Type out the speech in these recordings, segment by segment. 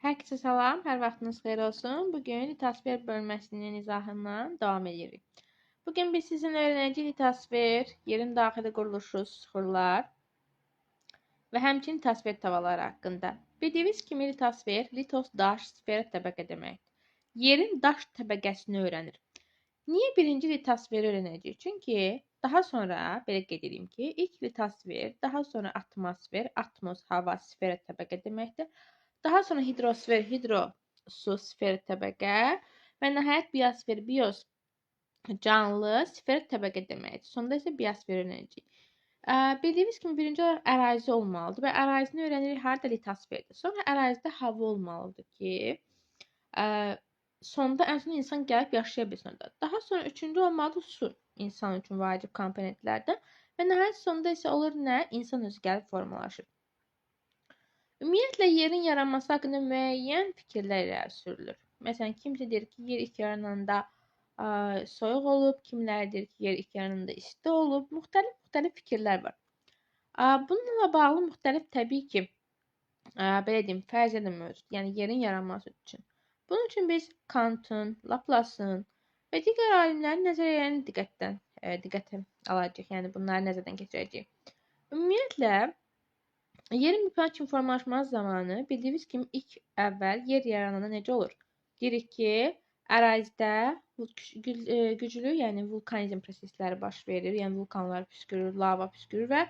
Herkese salam, hər vaxtınız xeyir olsun. Bugün litasfer bölməsinin izahından davam edirik. Bugün biz sizinlə öyrənəcəyik litasfer, yerin daxili quruluşu, süxurlar və həmçinin litasfer tavaları haqqında. Bildiyiniz kimi litasfer, litos daş, sfer təbəqə deməkdir. Yerin daş təbəqəsini öyrənir. Niyə birinci litasferi öyrənəcəyik? Çünki daha sonra belə qeyd edeyim ki, ilk litasfer, daha sonra atmosfer, atmos, hava, sfer təbəqə deməkdir. Daha sonra hidrosfer, hidrosu, sfer təbəqə və nəhayət biosfer, bios canlı, sfer təbəqə deməkdir. Sonda isə biosfer öyrənəcəyik. Bildiyimiz kimi birinci olaraq ərazi olmalıdır və ərazini öyrənirik harda litasferdir. Sonra ərazidə hava olmalıdır ki, sonda ən son insan gəlib yaşaya bilsin orada. Daha sonra üçüncü olmalıdır su, insan üçün vacib komponentlərdən və nəhayət sonda isə olur nə? İnsan özü gəlib formalaşır. Ümumiyyətlə, yerin yaranması haqqında müəyyən fikirlər irəli sürülür. Məsələn, kimsə deyir ki, yer ilk yarananda soyuq olub, kimlər deyir ki, yer ilk yarananda isti olub. Müxtəlif fikirlər var. Bununla bağlı müxtəlif təbii ki, belə deyim, fərziyyə də mövcud. Yəni, yerin yaranması üçün. Bunun üçün biz Kantın, Laplace'ın və digər alimlərin nəzəriyyələrini diqqətə alacağıq. Yəni, bunları nəzərdən keçirəcəyik. Ümumiyyətlə, yerin bir plan kimi formalaşması zamanı bildiyiniz kimi ilk əvvəl yer yarananda necə olur? Deyirik ki, ərazidə güclü, yəni vulkanizm prosesləri baş verir, yəni vulkanlar püskürür, lava püskürür və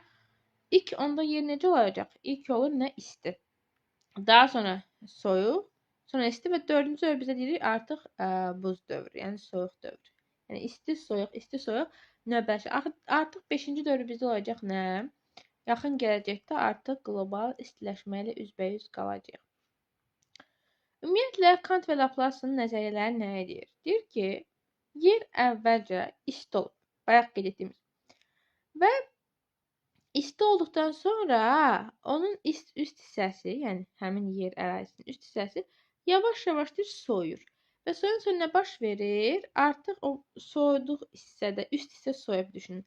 ilk onda yer necə olacaq? İlk olur nə? İsti. Daha sonra soyuq, sonra isti və dördüncü dövr bizə deyirik artıq buz dövrü, yəni soyuq dövr. Yəni isti, soyuq növbəşir. Artıq 5-ci dövr bizdə olacaq nə? Yaxın gələcəkdə artıq qlobal istiləşmə ilə üzbəüz qalacaq. Ümumiyyətlə, Kant və Laplace'ın nəzəriyyələri nəyə deyir? Deyir ki, yer əvvəlcə isti olur. Bayaq qeyd etdiyimiz. Və isti olduqdan sonra onun üst hissəsi, yəni həmin yer ərazisinin üst hissəsi yavaş-yavaş soyuyur. Və soyun sonra nə baş verir? Artıq o soyuduğu hissədə, üst hissə soyub düşünün.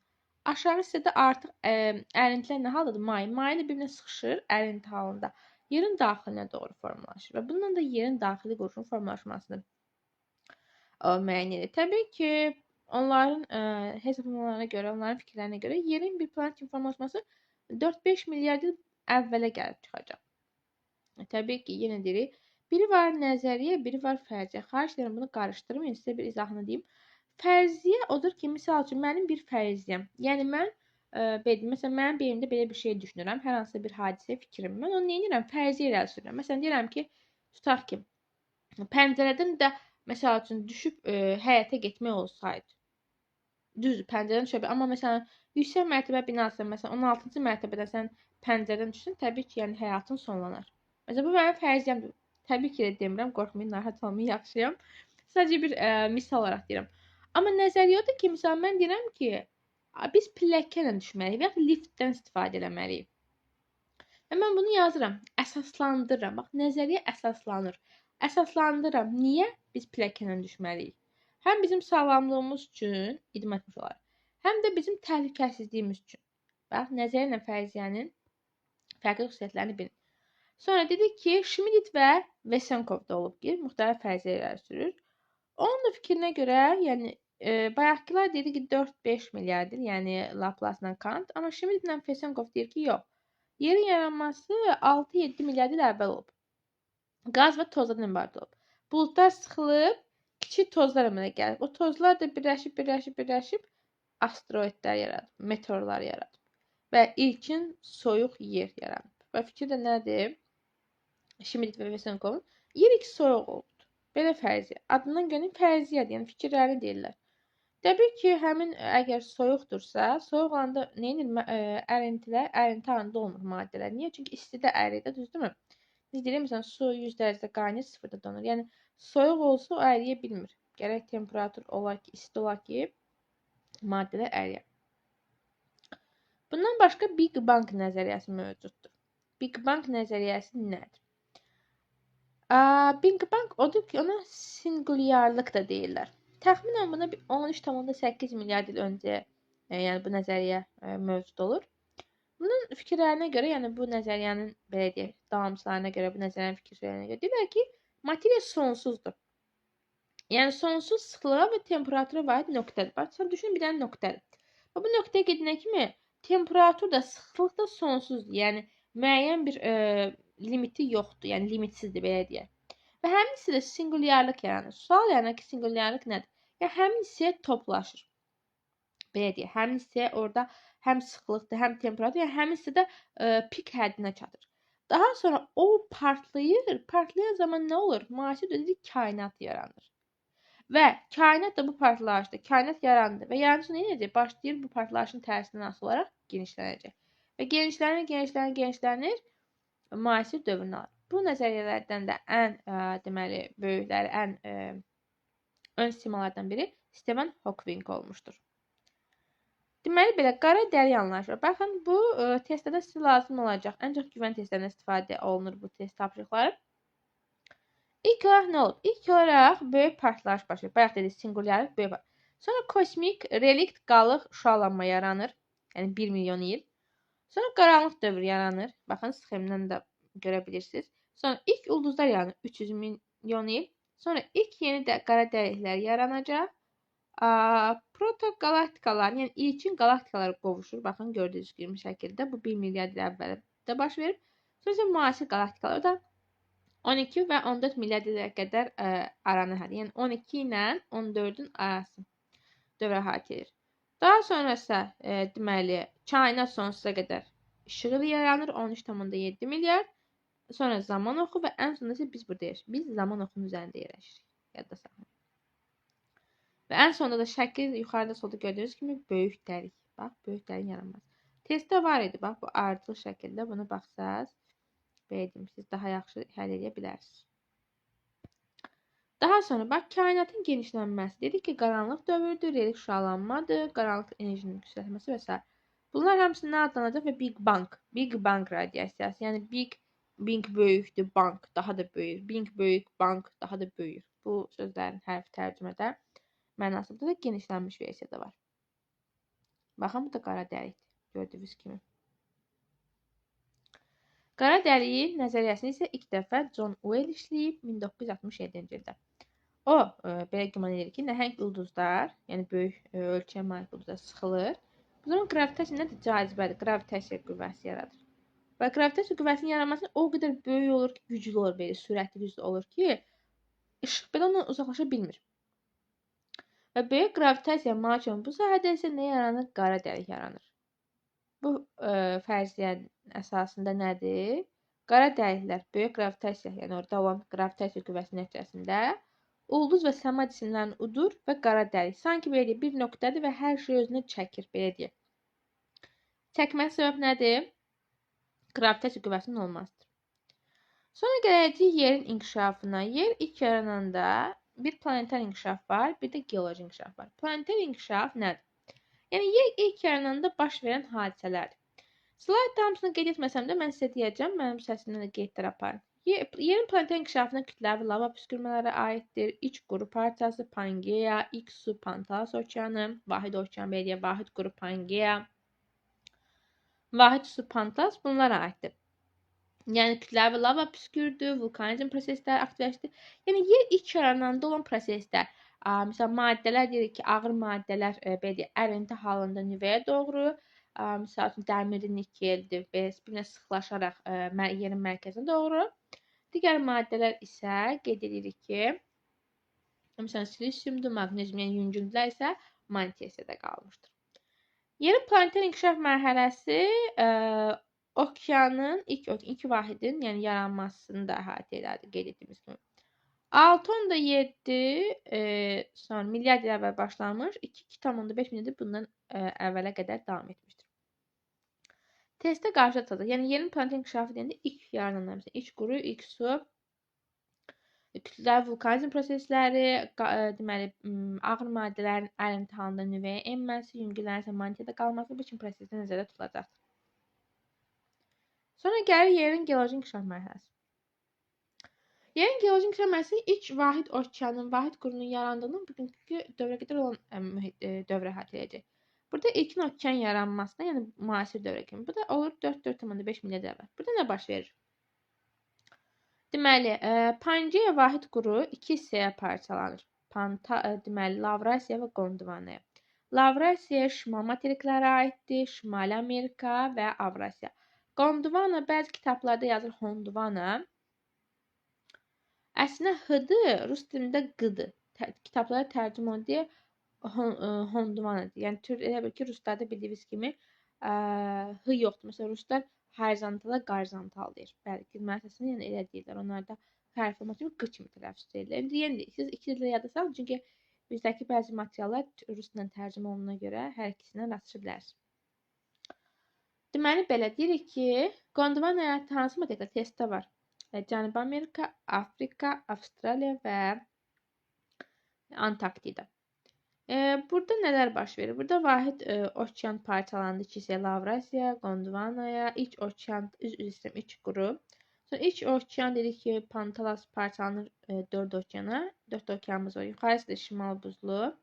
Aşağı hissədə artıq ərintilər nə haldadır? May bir-birinə sıxışır ərinti halında. Yerin daxilinə doğru formalaşır və bununla da yerin daxili quruluşunun formalaşmasını müəyyən edir. Təbii ki, onların hesablamalarına görə, onların fikirlərinə görə yerin bir planet kimi formalaşması 4-5 milyard il əvvələ gəlib çıxacaq. Təbii ki, yenə deyirik, biri var nəzəriyyə, biri var fərziyyə. Xahiş edirəm bunu qarışdırmayın, sizə bir izahını deyim. Fərziyyə odur ki, misal üçün mənim bir fərziyyəm. Yəni mən məsələn mənim beynimdə belə bir şey düşünürəm, hər hansısa bir hadisə fikrim. Mən onu nə edirəm? Fərziyyə irəli sürürəm. Məsələn deyirəm ki, tutaq ki, pəncərədən də məsəl üçün düşüb həyətə getmək olsaydı. Düzdür, pəncərədən düşə bilər. Amma məsələn yüksək mərtəbə binası, məsələn 16-cı mərtəbədən sən pəncərədən düşsən, təbii ki, yəni həyatın sonlanar. Məsələn bu mənim fərziyyəmdir. Təbii ki, demirəm, qorxmayın, narahat olmayın, yaxşıyam. Sadəcə bir misal olaraq deyirəm. Amma nəzəriyyə odur ki, məsələn mən deyirəm ki, biz pilləkənlə düşməliyik və ya liftdən istifadə etməliyik. Və mən bunu yazıram, əsaslandırıram. Bax, nəzəriyyə əsaslanır. Əsaslandırıram. Niyə biz pilləkənlə düşməliyik? Həm bizim sağlamlığımız üçün idman etmiş olar. Həm də bizim təhlükəsizliyimiz üçün. Bax, nəzəriyyə ilə fərziyyənin fərqli xüsusiyyətlərini bilin. Sonra dedik ki, Schmidt və Vesenkov da olub ki, müxtəlif fərziyyə irəli sürür. Onun da fikrinə görə, yəni bayaqkılar dedi ki 4-5 milyard il, yəni Laplace-la Kant, amma Schmidt ilə Vesenkov deyir ki, yox. Yerin yaranması 6-7 milyard il əvvəl olub. Qaz və tozlardan ibarət olub. Buludlar sıxılıb, kiçik tozlar əmələ gəlib. O tozlar da birləşib asteroidlər yaradıb, meteorlar yaradıb. Və ilkin soyuq yer yaranıb. Və fikir də nədir? Schmidt və Vesenkovun yer ilk soyuq oldu. Belə fərziyyə. Adından görə fərziyyədir, yəni fikirlərini deyirlər. Təbii ki, həmin əgər soyuqdursa, soyuq olanda nə edir? Ərintilər, ərinti halında olmur maddələr. Niyə? Çünki istidə əriyir, düzdürmü? Biz deyirik, məsələn, su 100 dərəcədə qaynayır, 0-da donur. Yəni, soyuq olsa o əriyə bilmir. Gərək temperatur olar ki, isti olar ki, maddələr əriyə. Bundan başqa Big Bang nəzəriyyəsi mövcuddur. Big Bang nəzəriyyəsi nədir? Big Bang odur ki, ona singulyarlıq da deyirlər. Təxminən buna 13,8 milyard il öncə yəni bu nəzəriyyə mövcud olur. Bunun fikirlərinə görə, yəni bu nəzəriyyənin belə deyək, davamçılarına görə, bu nəzəriyyənin fikirlərinə görə deyirlər ki, materiya sonsuzdur. Yəni sonsuz sıxlığa və temperatura aid nöqtədir. Bax, sən düşün bir dənə nöqtədir. Və bu nöqtəyə gedənə kimi temperatur da, sıxlıq da sonsuzdur. Yəni müəyyən bir limiti yoxdur. Yəni limitsizdir belə deyək. Və həmin hissədə singulyarlıq yaranır. Sual yaranır ki, singulyarlıq nədir? Yəni həmin hissəyə toplaşır. Belə deyək, həmin hissəyə orada həm sıxlıqdır, həm temperatur, yəni həmin hissədə pik həddinə çatır. Daha sonra o partlayır. Partlayan zaman nə olur? Müasir dövrdə kainat yaranır. Və kainat da bu partlayışda, kainat yarandı və yaranışı nə edəcək? Başlayır bu partlayışın tərsindən asılı olaraq genişlənəcək. Və genişlənir, müasir dövrünü alır. Bu nəzəriyyələrdən də ən deməli böyükləri, ən ön simalardan biri Stephen Hawking olmuşdur. Deməli belə qara dəri anlayışı. Baxın bu testdə sizə lazım olacaq. Ən çox güvən testlərindən istifadə olunur bu test tapşırıqları. İlk olaraq nə olub? İlk olaraq böyük partlayış baş verir. Bayaq dedik singulyarlıq böyük partlayış. Sonra kosmik relikt qalıq şüalanma yaranır. Yəni 1 milyon il. Sonra qaranlıq dövr yaranır. Baxın sxemdən də görə bilirsiniz. Sonra ilk ulduzlar yaranır 300 milyon il. Sonra ilk yeni də qara dəliklər yaranacaq. Protogalaktikalar, yəni ilkin qalaktikalar qovuşur. Baxın gördüyünüz kimi şəkildə bu 1 milyard il əvvəldə baş verib. Sonra isə müasir qalaktikalar da 12 və 14 milyard ilə qədər aranı həll. Yəni 12 ilə 14-ün arası dövr əhatə edir. Daha sonra isə deməli kainat sonsuza qədər işıq ili yaranır 13,7 milyard. Sonra zaman oxu və ən sonunda isə biz buradayıq. Biz zaman oxunun üzərində yerləşirik. Yadda saxlayın. Və ən sonunda da şəkil yuxarıda solda gördüyünüz kimi böyük dəlik. Bax, böyük dəlik yaranması. Testdə var idi. Bax, bu ardıcıl şəkildə bunu baxsaz, belə deyim, siz daha yaxşı həll edə bilərsiniz. Daha sonra bax, kainatın genişlənməsi. Dedik ki, qaranlıq dövrüdür, relikt şüalanmadır, qaranlıq enerjinin yüksəlməsi və s. Bunlar hamısı nə adlanacaq və Big Bang. Big Bang radiasiyası. Yəni Big böyükdür, bank daha da böyük. Big böyük, bank daha da böyük. Bu sözlərin hərfi tərcümədə mənasında da genişlənmiş versiyada var. Baxın, bu da qara dəlikdir. Gördüyünüz kimi. Qara dəliyin nəzəriyyəsini isə ilk dəfə John Whale işləyib 1967-ci ildə. O, belə güman edir ki, nəhəng ulduzlar, yəni böyük ölçəyə malik ulduzlar sıxılır. Bu zaman gravitasiya nədir? Cazibədir. Gravitasiya qüvvəsi yaradır. Və gravitasiya qüvvəsinin yaranması o qədər böyük olur ki, güclü olur, belə sürətli güclü olur ki, işıq belə ondan uzaqlaşa bilmir. Və böyük gravitasiya malik olan bu sahədə isə nə yaranır? Qara dəlik yaranır. Bu fərziyyənin əsasında nədir? Qara dəliklər böyük gravitasiya, yəni orada olan gravitasiya qüvvəsinin nəticəsində ulduz və səma cisimlərini udur və qara dəlik. Sanki belə bir nöqtədir və hər şey özünə çəkir, belə deyək. Çəkməsi səbəb nədir? Gravitasiya qüvvəsinin olmasıdır. Sonra gələcək yerin inkişafına. Yer ilk yarananda bir planetar inkişaf var, bir də geoloji inkişaf var. Planetar inkişaf nədir? Yəni yer ilk yarananda baş verən hadisələrdir. Slayd hamısını qeyd etməsəm də mən sizə deyəcəm, mənim səsimdən də qeydlər aparın. Yerin planetar inkişafına kütləvi lava püskürmələri aiddir. İç quru parçası Pangeya, ilk su Pantalas okeanı, vahid okean belə deyək, vahid quru Pangeya, vahid su Pantalas bunlara aiddir. Yəni kütləvi lava püskürdü, vulkanizm prosesləri aktivləşdi. Yəni yer ilk yarananda olan proseslər. Məsələn, maddələr deyirik ki, ağır maddələr belə deyək, ərinti halında nüvəyə doğru, məsəl üçün dəmirdir, nikeldir, bir-birinə sıxlaşaraq yerin mərkəzinə doğru. Digər maddələr isə qeyd edirik ki, məsələn, silisiumdur, maqnezium, yəni yüngüllər isə mantiyasiyada qalmışdır. Yerin planetar inkişaf mərhələsi okeanın ilk vahidin, yəni yaranmasını da əhatə edərdi, qeyd etdiyimiz kimi. 6,7 sonra milyard il əvvəl başlanmış, 2,5 milyard bundan əvvələ qədər davam etmişdir. Testdə qarşı çıxacaq. Yəni yerin planetar inkişafı deyəndə ilk yaranan, məsələn, ilk quru, ilk su, kütləvi vulkanizm prosesləri, deməli ağır maddələrin ərinti halında nüvəyə enməsi, yüngüllərin isə mantiyada qalması bu kimi proseslər nəzərdə tutulacaqdır. Sonra gəlir yerin geoloji inkişaf mərhələsi. Yerin geoloji inkişaf mərhələsi ilk vahid okeanın, vahid qurunun yarandığından bugünkü dövrə qədər olan dövrə əhatə edəcək. Burada ilkin okean yaranmasına, yəni müasir dövrə kimi. Bu da olur 4,5 milyard il əvvəl. Burada nə baş verir? Deməli, Pangeya vahid quru iki hissəyə parçalanır. Deməli, Lavrasiya və Gondvanaya. Lavrasiya şimal materiklərə aiddir, Şimali Amerika və Avrasiya. Gondvana bəzi kitablarda yazır Hondvana. Əslində h-dı rus dilində g-dır. Kitablara tərcümə olunduğu Hondvanadır. Yəni elə bil ki, ruslarda bildiyiniz kimi h yoxdur. Məsələn, ruslar horizontala qorizontal deyir. Bəli, gülmə səsini yəni elə deyirlər. Onlarda hərf olması kimi q kimi tələffüz edirlər. İndi yenə siz iki dildə yada salın, çünki bizdəki bəzi materiallar rusla tərcümə olunana görə hər ikisindən rastlaşa bilərsiniz. Deməli belə deyirik ki, Gondvanaya hansı materiklər testdə var? Cənubi Amerika, Afrika, Avstraliya və Antarktida. Burada nələr baş verir? Burada vahid okean parçalandı iki hissəyə, Lavrasiya, Gondvanaya, iç okean, iç quru. Sonra iç okean dedik ki, Pantalas parçalanır 4 okeana. 4 okeanımız var. Yuxarısı da şimal buzlu.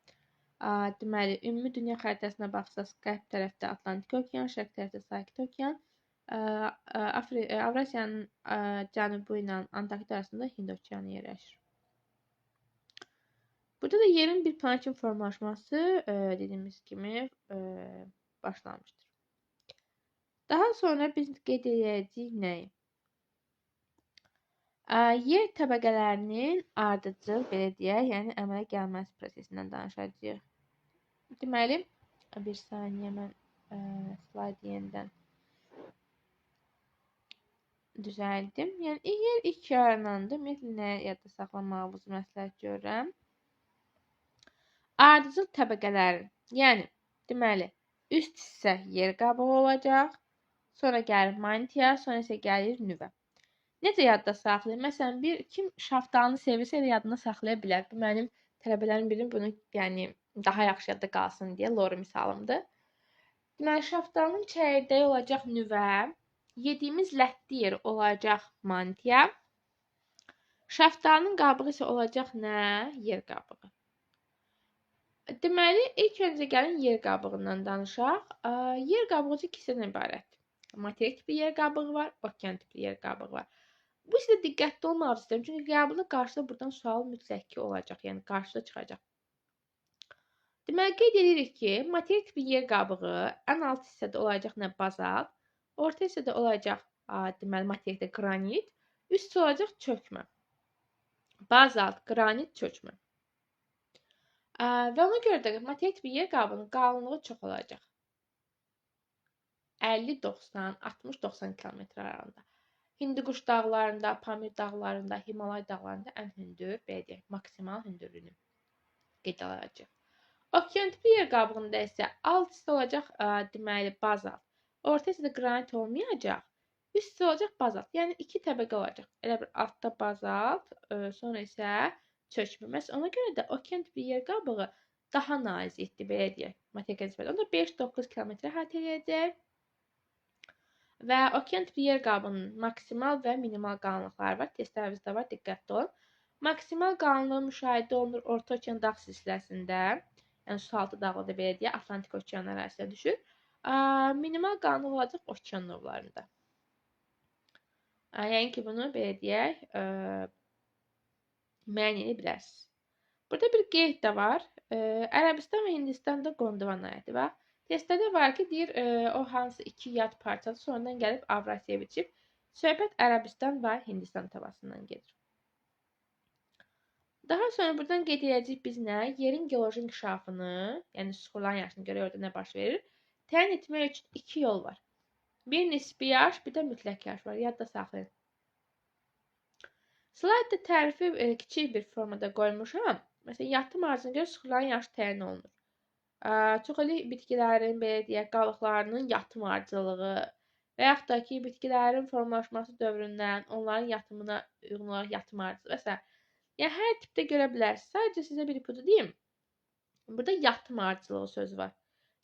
Deməli, ümumi dünya xəritəsinə baxsaq, qərb tərəfdə Atlantik okean, şərq tərəfdə Sakit okean. Avrasiyanın cənubu ilə Antarktida arasında Hind okeanı yerləşir. Burada da yerin bir planet kimi formalaşması dediyimiz kimi başlanmışdır. Daha sonra biz qeyd edəcəyik nəyi? Yer təbəqələrinin ardıcıl, belə deyək, yəni əmələ gəlməsi prosesindən danışacağıq. Deməli, bir saniyə mən slayd yenidən düzəldim. Yəni, yer iki yaranandır. Ümumiyyətlə, nə yadda saxlamağınızı məsləhət görürəm. Ardıcıl təbəqələrin, yəni, deməli, üst hissə yer qabığı olacaq, sonra gəlir mantia, sonra isə gəlir nüvə. Necə yadda saxlayın? Məsələn, kim şaftalını sevirsə elə yadına saxlaya bilər. Bu mənim tələbələrim birin bunu, yəni, daha yaxşı yadda qalsın deyə lori misalımdır. Deməli, şaftalının çəyirdəyi olacaq nüvə, yediyimiz lətli yer olacaq mantia, şaftalının qabığı isə olacaq nə? Yer qabığı. Deməli, ilk öncə gəlin yer qabığından danışaq. Yer qabığı iki hissədən ibarətdir. Materik tipli yer qabığı var, okean tipli yer qabığı var. Bu sizə diqqətli olmaq istəyirəm, çünki qəbulda qarşıda buradan sual mütləq ki olacaq, yəni qarşıda çıxacaq. Deməli, qeyd edirik ki, materik tipli yer qabığı ən alt hissədə olacaq nə? Bazalt, orta hissədə olacaq, deməli, materikdə qranit, üstü olacaq çökmə. Bazalt, qranit, çökmə. Və ona görə də materik tipli yer qabığının qalınlığı çox olacaq. 50-90, 60-90 km aralığında. Hindukuş dağlarında, Pamir dağlarında, Himalay dağlarında ən hündür, belə deyək, maksimal hündürlüyünü qeyd alacaq. Okean tipli yer qabığında isə alt hissə olacaq, deməli, bazalt. Orta hissədə qranit olmayacaq, üst hissə olacaq bazalt. Yəni, iki təbəqə olacaq. Elə bir altda bazalt, sonra isə çökmə. Məsələn, ona görə də okean tipli yer qabığı daha nazikdir, belə deyək, materikə nisbətən. Onda 5-9 km əhatə edəcək. Və okean tipli yer qabığının maksimal və minimal qalınlıqları var. Testlərimizdə var, diqqətli olun. Maksimal qalınlığı müşahidə olunur Orta Okean dağ silsiləsində. Yəni, sualtı dağlıdır, belə deyək, Atlantik okeanı ərazisinə düşür. Minimal qalınlıq olacaq okean növlərində. Yəni ki, bunu belə deyək, müəyyən edə bilərsiniz. Burada bir qeyd də var. Ərəbistan və Hindistan da Gondvanaya'dır. Bax, testlərdə var ki, deyir, o hansı iki yad parçadır, sonradan gəlib Avrasiyaya biçib. Söhbət Ərəbistan və Hindistan tavasından gedir. Daha sonra buradan qeyd edəcəyik biz nə? Yerin geoloji inkişafını, yəni suxurların yaşını görə orada nə baş verir, təyin etmək üçün iki yol var. Bir nisbi yaş, bir də mütləq yaş var. Yadda saxlayın. Slaydda tərifi kiçik bir formada qoymuşam. Məsələn, yatım arzına görə suxurların yaşı təyin olunur. Çoxlu bitkilərin, belə deyək, qalıqlarının yatım ardıcıllığı və yaxud da ki, bitkilərin formalaşması dövründən onların yatımına uyğun olaraq yatım ardıcılığı və s. Yəni, hər tipdə görə bilərsiniz. Sadəcə sizə bir ipucu deyim. Burada yatım ardıcılığı sözü var.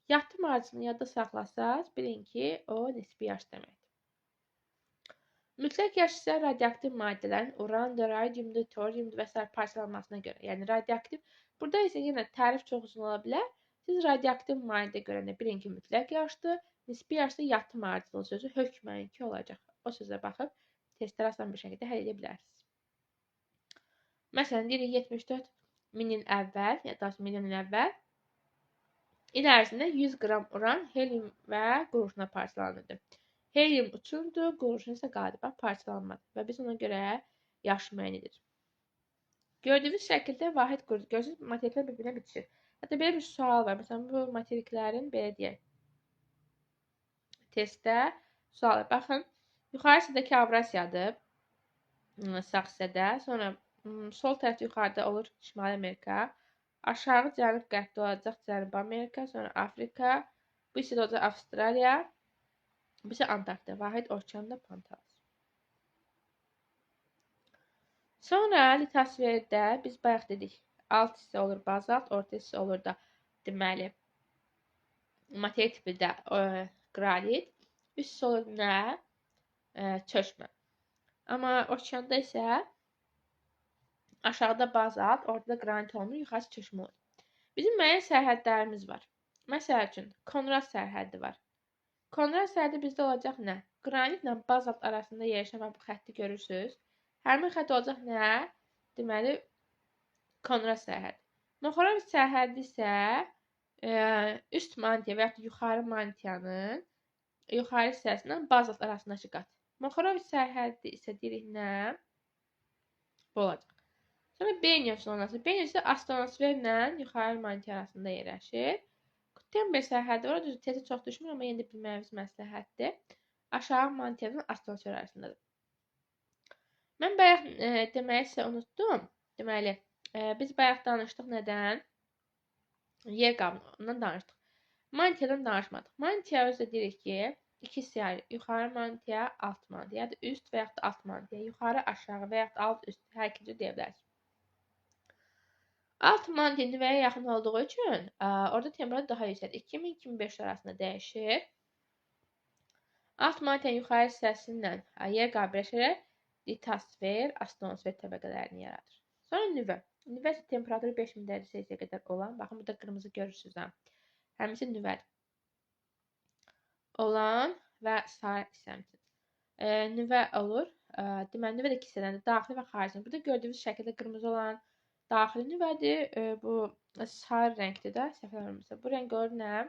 Yatım ardıcılığını yadda saxlasaz, bilin ki, o nisbi yaş deməkdir. Mütləq yaş isə radioaktiv maddələrin urandır, radiumdur, toriumdur və s. parçalanmasına görə. Yəni, radioaktiv. Burada isə yenə tərif çox uzun ola bilər. Siz radioaktiv maddə görəndə bilin ki, mütləq yaşdır. Nisbi yaşda yatım ardıcılı sözü hökmən ki olacaq. O sözə baxıb testləri asan bir şəkildə həll edə bilərsiniz. Məsələn, deyirik 74 min il əvvəl, ya da milyon il əvvəl il ərzində 100 qram uran, helium və qurğuşuna parçalanırdı. Helium uçurdu, qurğuşun isə qaliba parçalanmadı və biz ona görə yaş müəyyən edirik. Gördüyünüz şəkildə vahid qrup. Görürsünüz, materiklər bir-birinə bitişir. Hətta belə bir sual var. Məsələn, bu materiklərin belə deyək, testdə sual. Baxın, yuxarı hissədəki Avrasiyadır. Sağ hissədə. Sonra sol tərəfdə yuxarıda olur Şimali Amerika. Aşağı cənub qərbdə olacaq Cənubi Amerika. Sonra Afrika. Bu hissədə olacaq Avstraliya. Bu isə Antarktida. Vahid okeanda Pantalas. Sonra litosferdə biz bayaq dedik, alt hissə olur bazalt, orta hissə olur da deməli materik tipində qralit, üst hissə olur nə? Çökmə. Amma okeanda isə aşağıda bazalt, ortada qranit olmur, yuxarısı çökmə olur. Bizim müəyyən sərhədlərimiz var. Məsəl üçün, Konrad sərhədi var. Konrad sərhədi bizdə olacaq nə? Qranitlə bazalt arasında yerləşən bu xətti görürsünüz. Həmin xətt olacaq nə? Deməli, Konrad sərhədi. Moxorovich sərhədi isə üst mantiya və ya yuxarı mantiyanın yuxarı hissəsindən bazalt arasındakı qat. Moxorovich sərhədi isə deyirik nə? Bu olacaq. Sonra Benioff zonası. Benioff isə astronosferlə yuxarı mantiya arasında yerləşir. Gutenberg sərhədi var. Tezi çox düşmür, amma yenə də bilməyimiz məsləhətdir. Aşağı mantiyanın astronosfer arasındadır. Mən bayaq deməyi sizə unutdum. Deməli, biz bayaq danışdıq nədən? Yer qabından danışdıq. Mantiyadan danışmadıq. Mantiya özü deyirik ki, iki hissəyə yuxarı mantiya, alt mantiya, ya da üst və ya da alt mantiya, yuxarı, aşağı və ya da alt, üst, hər ikinci deyə bilərsiniz. Alt mantiya nüvəyə yaxın olduğu üçün orada temperatur daha yüksəkdir. 2000-2500 arasında dəyişir. Alt mantiyanın yuxarı hissəsindən yer qabı birləşərək litosfer, astronosfer təbəqələrini yaradır. Sonra nüvə. Nüvə isə temperaturu 5000 dərəcə Selsiyə qədər olan, baxın burada qırmızı görürsünüz ha. Həmisi nüvədir. Olan və sarı hissəmsin. Nüvə olur. Deməli, nüvə də iki hissədəndir. Daxili və xarici. Burada gördüyünüz şəkildə qırmızı olan daxili nüvədir. Bu sarı rəngdir də, səhv eləmirəmsə. Bu rəng olur nə?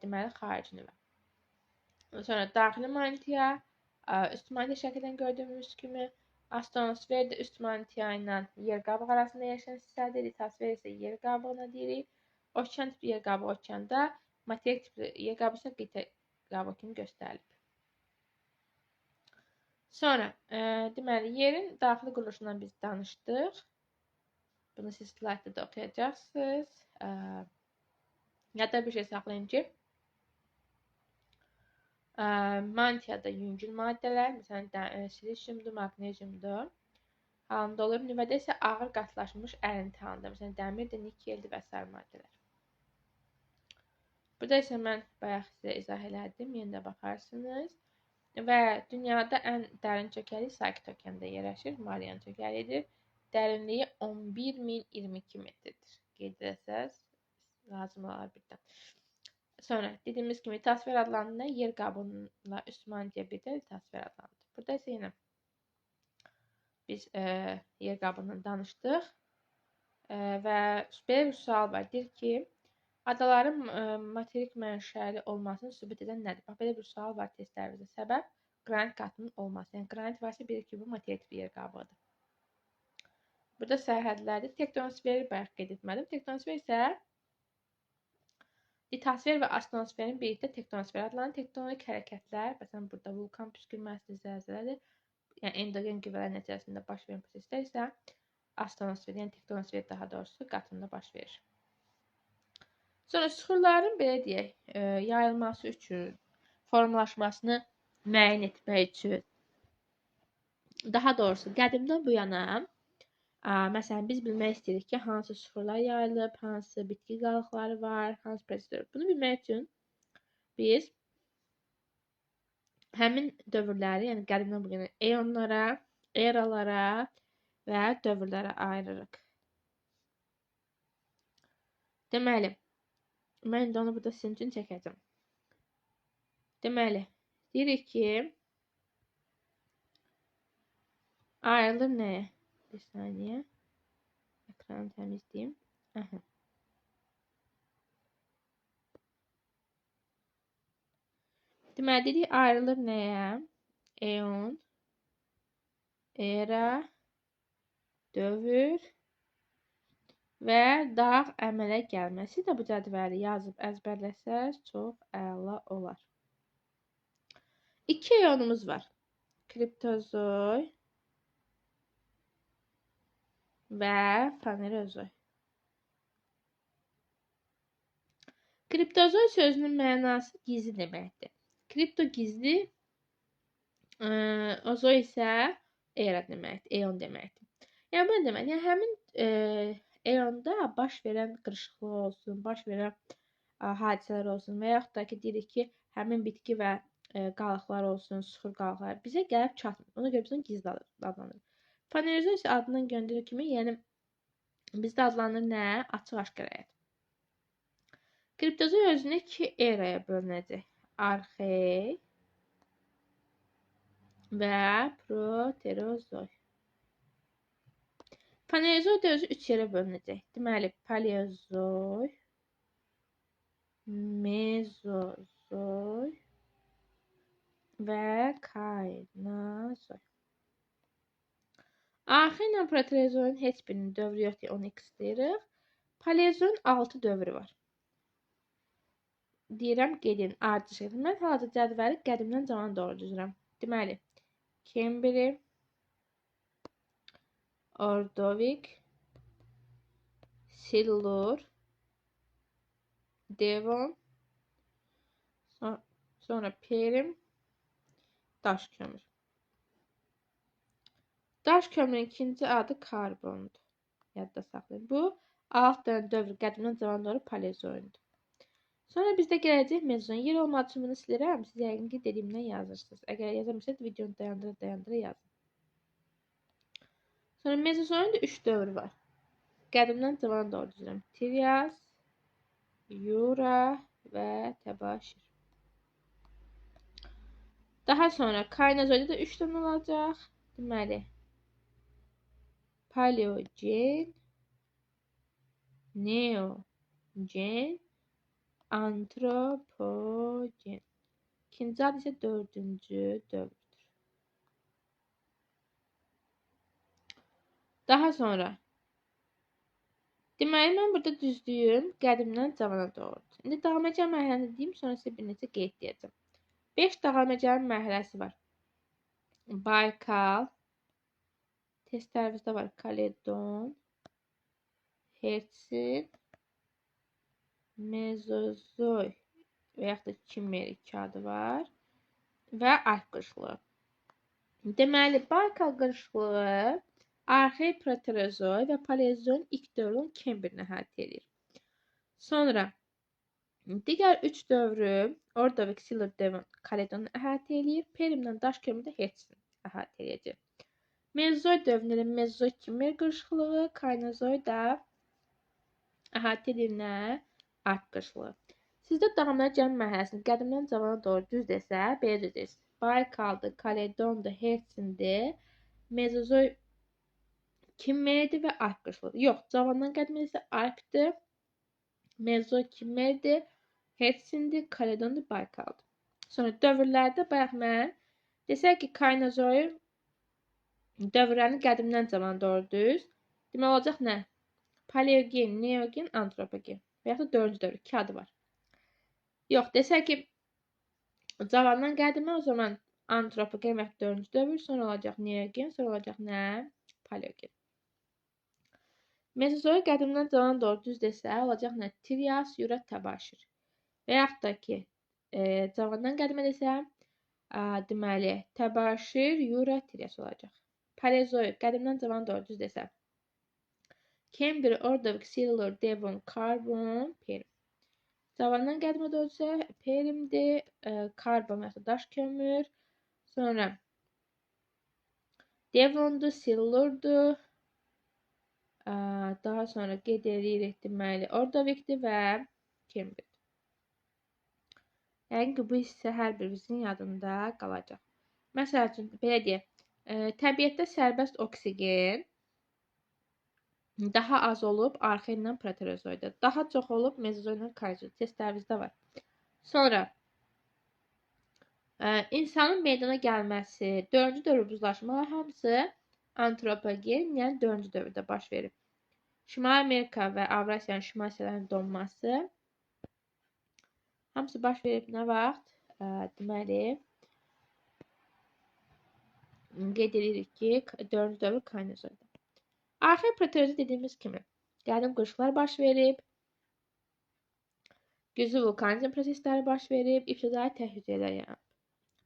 Deməli, xarici nüvə. Sonra daxili mantiya, üst mantiya şəkildən gördüyümüz kimi, astronosfer də üst mantiya ilə yer qabığı arasında yerləşən hissədir. Litosfer isə yer qabığına deyirik. Okean tipli yer qabığı okeanda, materik tipli yer qabığı isə qitə qabığı kimi göstərilib. Sonra, deməli, yerin daxili quruluşundan biz danışdıq. Bunu siz slaytda da oxuyacaqsınız. Yadda bir şey saxlayın ki, mantiyada yüngül maddələr, məsələn, silisyumdur, maqneziumdur. Halında olur. Nüvədə isə ağır qatlaşmış ərinti halında, məsələn, dəmirdir, nikeldir və sair maddələr. Burada isə mən bayaq sizə izah elədim, yenə də baxarsınız. Və dünyada ən dərin çökəlik Sakit okeanda yerləşir, Mariana çökəlidir. Dərinliyi 11022 metrdir. Qeyd etsəz, lazım olar birdən. Sonra dediyimiz kimi litosfer adlanır, yer qabığıyla üst mantiya birdə litosfer adlanır. Burada isə yenə biz yer qabığından danışdıq və belə bir sual var. Deyir ki, adaların materik mənşəli olmasını sübut edən nədir? Bax, belə bir sual var testlərimizdə. Səbəb qranit qatının olması. Yəni, qranit varsa bilir ki, bu materik tipli yer qabığıdır. Burada sərhədlərdir. Tektonosferi bayaq qeyd etmədim. Tektonosfer isə litosfer və astronosferin birlikdə tektonosfer adlanır. Tektonik hərəkətlər, məsələn, burada vulkan püskürməsidir, zəlzələdir. Yəni, endogen qüvvələr nəticəsində baş verən proseslər isə astronosfer, yəni tektonosfer daha doğrusu qatında baş verir. Sonra süxurların belə deyək, yayılması üçün, formalaşmasını müəyyən etmək üçün, daha doğrusu qədimdən bu yana, məsələn, biz bilmək istəyirik ki, hansı süxurlar yayılıb, hansı bitki qalıqları var, hansı proseslər. Bunu bilmək üçün biz həmin dövrləri, yəni qədimdən bu yana eonlara, eralara və dövrlərə ayırırıq. Deməli, Mən də onu burada sizin üçün çəkəcəm. Deməli, deyirik ki, ayrılır nəyə? Bir saniyə. Ekranı təmizləyim. Aha. Deməli, dedik ayrılır nəyə? Eon, era, dövr və dağ əmələ gəlməsi də bu cədvəli yazıb əzbərləsəz çox əla olar. 2 eonumuz var. Kriptozoy və fanerozoy. Kriptozoy sözünün mənası gizli deməkdir. Kripto gizli, ozoy isə era deməkdir, eon deməkdir. Yəni bu nə demək? Yəni həmin eonda baş verən qırışıqlıq olsun, baş verən hadisələr olsun və yaxud da ki, deyirik ki, həmin bitki və qalıqlar olsun, sıxır qalıqlar bizə gəlib çatmır. Ona görə bizim gizli adlanır. Fanerozoy isə adından göndərir kimi, yəni bizdə adlanır nə? Açıq aşkar həyat. Kriptozoy özünü 2 eraya bölünəcək. Arxey və proterozoy. Paneozoy da özü 3 yerə bölünəcək. Deməli, paleozoy, mezozoy və kaynozoy. Arxey ilə proterozoyun heç birinin dövrü yoxdur, onu X deyirik. Paleozoyun 6 dövrü var. Deyirəm, gedin, ardıcı şəkildə. Mən hal-hazırda cədvəli qədimdən cavana doğru düzürəm. Deməli, Kembri, Ordovik, Silur, Devon, sonra Perim, daş kömür. Daş kömürün ikinci adı karbondur. Yadda saxlayın. Bu, 6 dənə dövr qədimdən cavana doğru paleozoyundur. Sonra bizdə gələcək mezozoy. Yer olmadığı üçün bunu silirəm. Siz yəqin ki, dediyimdən yazırsınız. Əgər yazamırsınız, videonu dayandıra yazın. Sonra mezozoyun da 3 dövrü var. Qədimdən cavana doğru düzürəm. Trias, Jura və Təbaşir. Daha sonra kaynozoyda da 3 dənə olacaq. Deməli, Paleogen, Neogen, Antropogen. İkinci adı isə 4-cü dövrdür. Daha sonra deməli, mən burada düzdüyüm qədimdən cavana doğrudur. İndi davam edəcəm mərhələni deyim, sonra sizə bir neçə qeyd deyəcəm. 5 davam edəcəm mərhələsi var. Baykal, testlərimizdə var Kaledon, Hertsin, Mezozoy və yaxud da Kimerik adı var və Alp qırışıqlığı. Deməli, Baykal qırışıqlığı Arxey proterozoy və paleozoyun ilk dövrünün Kembirini əhatə edir. Sonra digər 3 dövrü Ordovik, Silur, Devon, Kaledonu əhatə edir. Perimdən daş kömürü də Hertsin əhatə edəcək. Mezozoy dövründə Mezozoy Kimer qırışıqlığı, Kaynozoy da əhatə edir nə? Alp qırışıqlığı. Sizdə davam edəcəm mərhələsini qədimdən cavana doğru düz desə, belə düzəyirsiniz. Baykaldır, Kaledondur, Hertsindir, Mezozoy Kimmerdir və Alp qırışıqlığı. Yox, cavandan qədim isə Alpdir, Mezozoy Kimmerdir, Hertsindir, Kaledondur, Baykaldır. Sonra dövrlərdə bayaq mən desək ki, Kaynozoy dövrlərini qədimdən cavana doğru düz. Demək olacaq nə? Paleogen, Neogen, Antropogen. Və yaxud da 4-cü dövr, 2 adı var. Yox, desək ki, cavandan qədimə o zaman Antropogen və 4-cü dövr, sonra olacaq Neogen, sonra olacaq nə? Paleogen. Mezozoy qədimdən cavana doğru düz desə, olacaq nə? Trias, Jura, Təbaşir. Və yaxud da ki, cavandan qədimə desə, deməli, Təbaşir, Jura, Trias olacaq. Paleozoy qədimdən cavana doğru düz desə, Kembri, Ordovik, Silur, Devon, Karbon, Perim. Cavandan qədimə doğru desə, Perimdir, Karbon və daş kömür. Sonra Devondur, Silurdur. Daha sonra qeyd edirik, deməli, Ordovikdir və Kembirdir. Yəqin ki, bu hissə hər birimizin yadında qalacaq. Məsəl üçün, belə deyək, təbiətdə sərbəst oksigen daha az olub arxein ilə proterozoidda. Daha çox olub mezozoid ilə kaynozoid. Testlərimizdə var. Sonra insanın meydana gəlməsi, 4-cü dövr buzlaşmalar hamısı antropogen, yəni 4-cü dövrdə baş verib. Şimali Amerika və Avrasiyanın şimal hissələrinin donması hamısı baş verib nə vaxt? Deməli, qeyd edirik ki, 4-cü dövr kaynozoidda. Arxein proterozoid dediyimiz kimi qədim qırışıqlar baş verib, güclü vulkanizm prosesləri baş verib, ibtidai təhlükələr yaranıb.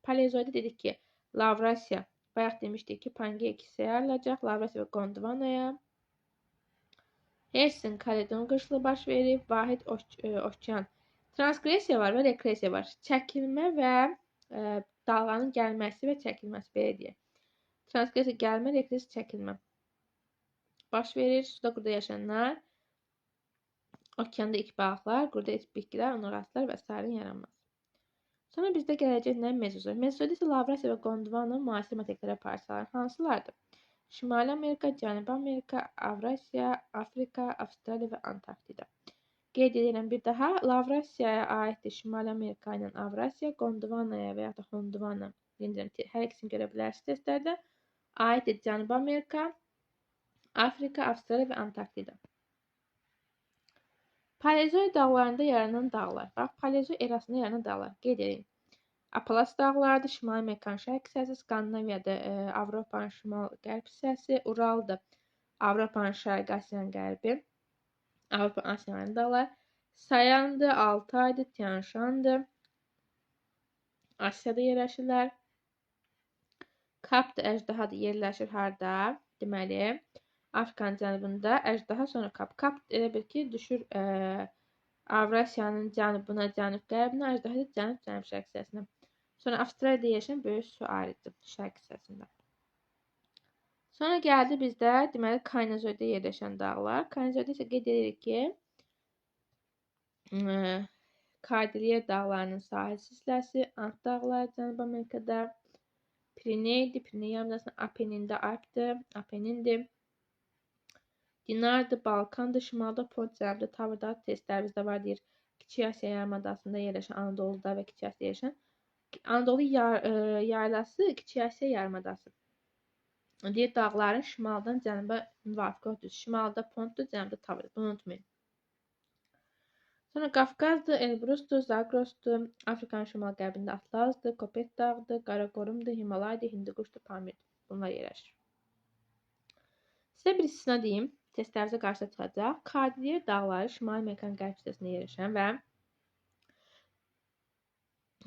Paleozoidda dedik ki, Lavrasiya, bayaq demişdik ki, Pangea 2 hissəyə ayrılacaq, Lavrasiya və Gondvanaya. Hersin Kaledon qırışıqlığı baş verib, vahid okean. Transqressiya var və regressiya var. Çəkilmə və dalğanın gəlməsi və çəkilməsi, belə deyək. Transqressiya gəlmə, regressiya çəkilmə baş verir. Suda quruda yaşayanlar, okeanda ilk balıqlar, quruda bitkilər, onuraslar və s. yaranması. Sonra bizdə gələcək nə? Mezozoid. Mezozoid isə Lavrasiya və Gondvanın müasir materiklərə parçaları hansılardır? Şimali Amerika, Cənubi Amerika, Avrasiya, Afrika, Avstraliya və Antarktida. Qeyd edirəm bir daha. Lavrasiyaya aiddir Şimali Amerika ilə Avrasiya, Gondvanaya və ya da Gondvana, hər ikisini görə bilərsiniz testlərdə. Aiddir Cənubi Amerika, Afrika, Avstraliya və Antarktida. Paleozoid dağlarında yaranan dağlar. Bax, Paleozoid erasında yaranan dağlar. Qeyd edin. Apalaç dağlarıdır, Şimali Amerikanın şərq hissəsi, Skandinaviyada Avropanın şimal-qərb hissəsi, Uralda Avropanın şərqi, Asiyanın qərbi, Avropa Asiyanın dağlar. Sayandır, Altaydır, Tianşandır. Asiyada yerləşirlər. Kapdır, əjdahadır, yerləşir harda? Deməli, Afrikanın cənubunda, əjdaha sonra kap. Kap elə bil ki, düşür Avrasiyanın cənubuna, cənub-qərbinə, əjdaha da cənub-şərq hissəsinə. Sonra Avstraliyada yerləşən böyük su ayrıdır şərq hissəsində. Sonra gəldi bizdə, deməli, Kaynozoiddə yerləşən dağlar. Kaynozoiddə isə qeyd edirik ki, Kordilyer dağlarının sahil silsiləsi, Ant dağları Cənubi Amerikada, Pirineydir, Piriney yarımadasının Apenində Alpdir, Apenindir. Dinardır, Balkandır, şimalda Pont, cənubda Tavırda testlərimizdə var deyir. Kiçik Asiya yarımadasında yerləşən Anadoluda və Kiçik Asiya yerləşən Anadolu yaylası Kiçik Asiya yarımadası. Deyir dağların şimaldan cənuba müvafiq düz. Şimalda Pontdur, cənubda Tavırdır. Bunu unutmayın. Sonra Qafqazdır, Elbrusdur, Zagrosdur, Afrikanın şimal-qərbində Atlazdır, Kopet dağıdır, Qaraqorumdur, Himalaydır, Hindquşdur, Pamirdir. Bunlar yerləşir. Sizə bir istisna deyim. Testlərimizə qarşı çıxacaq. Kordilyer dağları Şimali Amerikanın qərb hissəsində yerləşən və